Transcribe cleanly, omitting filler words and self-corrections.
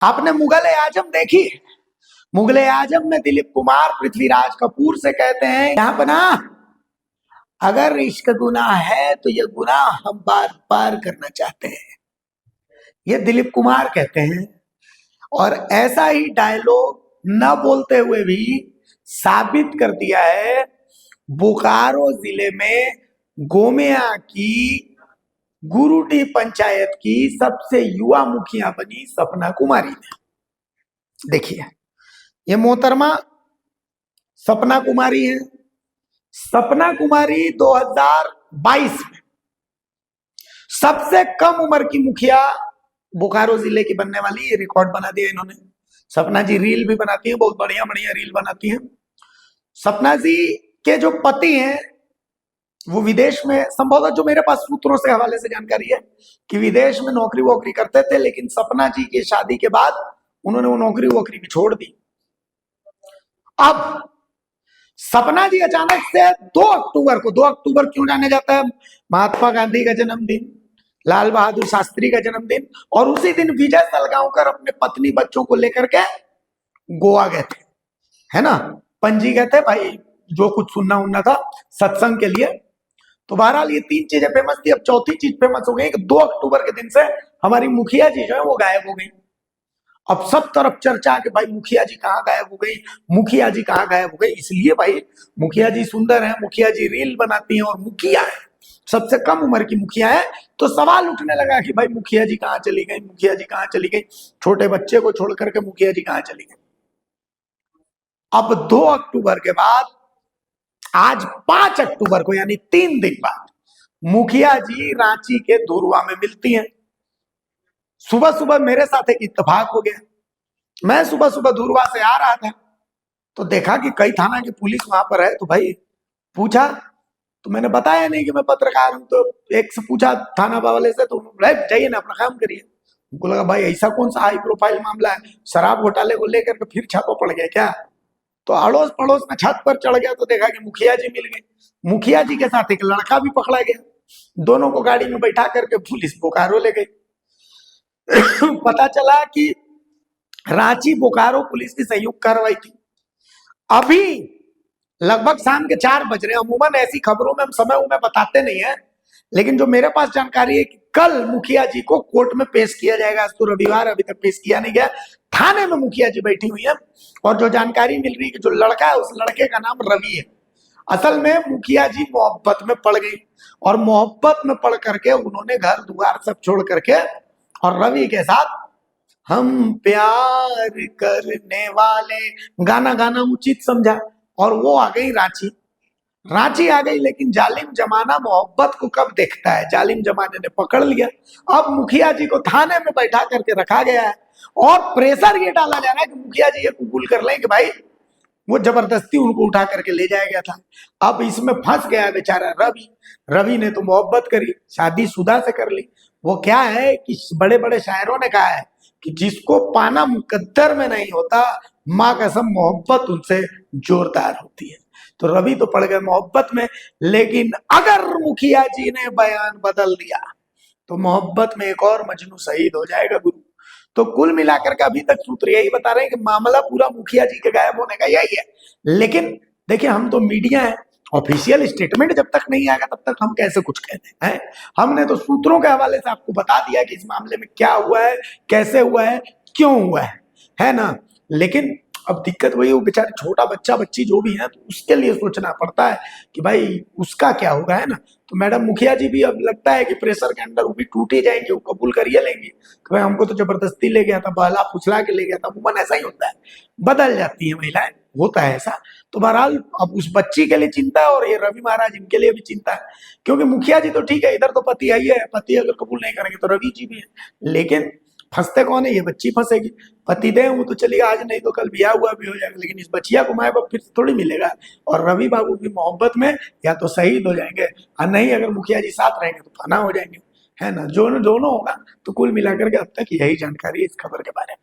आपने मुगल आजम देखी? मुगल आजम में दिलीप कुमार पृथ्वीराज कपूर से कहते हैं, यहाँ पर ना अगर इश्क गुनाह है तो ये गुनाह हम बार बार करना चाहते हैं, ये दिलीप कुमार कहते हैं। और ऐसा ही डायलॉग न बोलते हुए भी साबित कर दिया है बोकारो जिले में गोमिया की गुरुटी पंचायत की सबसे युवा मुखिया बनी सपना कुमारी ने। देखिए, ये मोहतरमा सपना कुमारी है। सपना कुमारी 2022 में सबसे कम उम्र की मुखिया बोकारो जिले की बनने वाली, ये रिकॉर्ड बना दिया इन्होंने। सपना जी रील भी बनाती हैं, बहुत बढ़िया बढ़िया रील बनाती हैं। सपना जी के जो पति हैं वो विदेश में, संभवतः जो मेरे पास सूत्रों से हवाले से जानकारी है कि विदेश में नौकरी वोकरी करते थे, लेकिन सपना जी की शादी के बाद उन्होंने वो नौकरी वोकरी भी छोड़ दी। अब सपना जी अचानक से 2 अक्टूबर को, 2 अक्टूबर क्यों जाने जाता है? महात्मा गांधी का जन्मदिन, लाल बहादुर शास्त्री का जन्मदिन, और उसी दिन विजय सलगांवकर अपने पत्नी बच्चों को लेकर के गोवा गए थे, है ना, पणजी गए थे भाई, जो कुछ सुनना उनना था सत्संग के लिए। तो बहरहाल ये 3 चीजें फेमस थी। अब चौथी चीज फेमस हो गई कि 2 अक्टूबर के दिन से हमारी मुखिया जी जो है वो गायब हो गई। अब सब तरफ चर्चा कि भाई मुखिया जी कहाँ गायब हो गई, मुखिया जी कहाँ गायब हो गई। इसलिए भाई मुखिया जी सुंदर है, मुखिया जी रील बनाती हैं और मुखिया है, सबसे कम उम्र की मुखिया है, तो सवाल उठने लगा कि भाई मुखिया जी कहाँ चली गई, मुखिया जी कहाँ चली गई, छोटे बच्चे को छोड़ करके मुखिया जी कहाँ चली गई। अब 2 अक्टूबर के बाद आज 5 अक्टूबर को, यानी 3 दिन बाद, मुखिया जी रांची के धुरवा में मिलती हैं। सुबह सुबह मेरे साथ एक इत्तेफाक हो गया। मैं सुबह सुबह धुरवा से आ रहा था तो देखा कि कई थाना की पुलिस वहां पर है। तो भाई पूछा, तो मैंने बताया नहीं कि मैं पत्रकार हूं। तो एक से पूछा थाना वाले से, तो जाइए ना अपना काम करिए। उनको लगा भाई ऐसा कौन सा हाई प्रोफाइल मामला है, शराब घोटाले को लेकर के फिर छापा पड़ गया क्या? तो अड़ोस पड़ोस में छत पर चढ़ गया तो देखा कि मुखिया जी मिल गई। मुखिया जी के साथ एक लड़का भी पकड़ा गया। दोनों को गाड़ी में बैठा करके पुलिस बोकारो ले गई। पता चला कि रांची बोकारो पुलिस की संयुक्त कार्रवाई थी। अभी लगभग शाम के 4 बज रहे हैं। अमूमन ऐसी खबरों में हम समय उमें बताते नहीं है, लेकिन जो मेरे पास जानकारी है कि कल मुखिया जी को कोर्ट में पेश किया जाएगा। आज तो रविवार, अभी तक पेश किया नहीं गया। थाने में मुखिया जी बैठी हुई है और जो जानकारी मिल रही है कि जो लड़का है उस लड़के का नाम रवि है। असल में मुखिया जी मोहब्बत में पड़ गई और मोहब्बत में पड़ करके उन्होंने घर द्वार सब छोड़ करके और रवि के साथ हम प्यार करने वाले गाना गाना उचित समझा और वो आ गई रांची। रांची आ गई, लेकिन जालिम जमाना मोहब्बत को कब देखता है, जालिम जमाने ने पकड़ लिया। अब मुखिया जी को थाने में बैठा करके रखा गया है और प्रेशर ये डाला जा रहा है कि मुखिया जी ये कबूल कर लें कि भाई वो जबरदस्ती उनको उठा करके ले जाया गया था। अब इसमें फंस गया बेचारा रवि। रवि ने तो मोहब्बत करी, शादीशुदा से कर ली। वो क्या है कि बड़े बड़े शायरों ने कहा है कि जिसको पाना मुकद्दर में नहीं होता, माँ कसम मोहब्बत उनसे जोरदार होती है। तो रवि तो पड़ गए मोहब्बत में, लेकिन अगर मुखिया जी ने बयान बदल दिया तो मोहब्बत में एक और मजनू शहीद हो जाएगा गुरु। तो कुल मिलाकर के अभी तक सूत्र यही बता रहे हैं कि मामला पूरा मुखिया जी के गायब होने का यही है। लेकिन देखिए, हम तो मीडिया है, ऑफिशियल स्टेटमेंट जब तक नहीं आएगा तब तक हम कैसे कुछ कहते हैं। हमने तो सूत्रों के हवाले से आपको बता दिया कि इस मामले में क्या हुआ है, कैसे हुआ है, क्यों हुआ है ना। लेकिन अब दिक्कत वही, वो बेचारे छोटा बच्चा बच्ची जो भी है तो उसके लिए सोचना पड़ता है कि भाई उसका क्या होगा, है ना। तो मैडम मुखिया जी भी अब लगता है कि प्रेशर के अंदर वो भी टूट ही जाएंगे, वो कबूल करिए लेंगे कि भाई हमको तो जबरदस्ती ले गया था, बहला फुसला के ले गया था। अमूमन ऐसा ही होता है, बदल जाती है महिलाएं, होता है ऐसा। तो बहरहाल अब उस बच्ची के लिए चिंता है और ये रवि महाराज इनके लिए भी चिंता है, क्योंकि मुखिया जी तो ठीक है, इधर तो पति है ही है, पति अगर कबूल नहीं करेंगे तो रवि जी भी है। लेकिन फंसते कौन है, ये बच्ची फंसेगी। पति दे वो तो चलिए आज नहीं तो कल ब्याह हुआ भी हो जाएगा, लेकिन इस बच्चिया को माए बाप फिर थोड़ी मिलेगा। और रवि बाबू की मोहब्बत में या तो शहीद हो जाएंगे और नहीं अगर मुखिया जी साथ रहेंगे तो फना हो जाएंगे, है ना। जो दोनों होगा। तो कुल मिलाकर के अब तक यही जानकारी इस खबर के बारे में।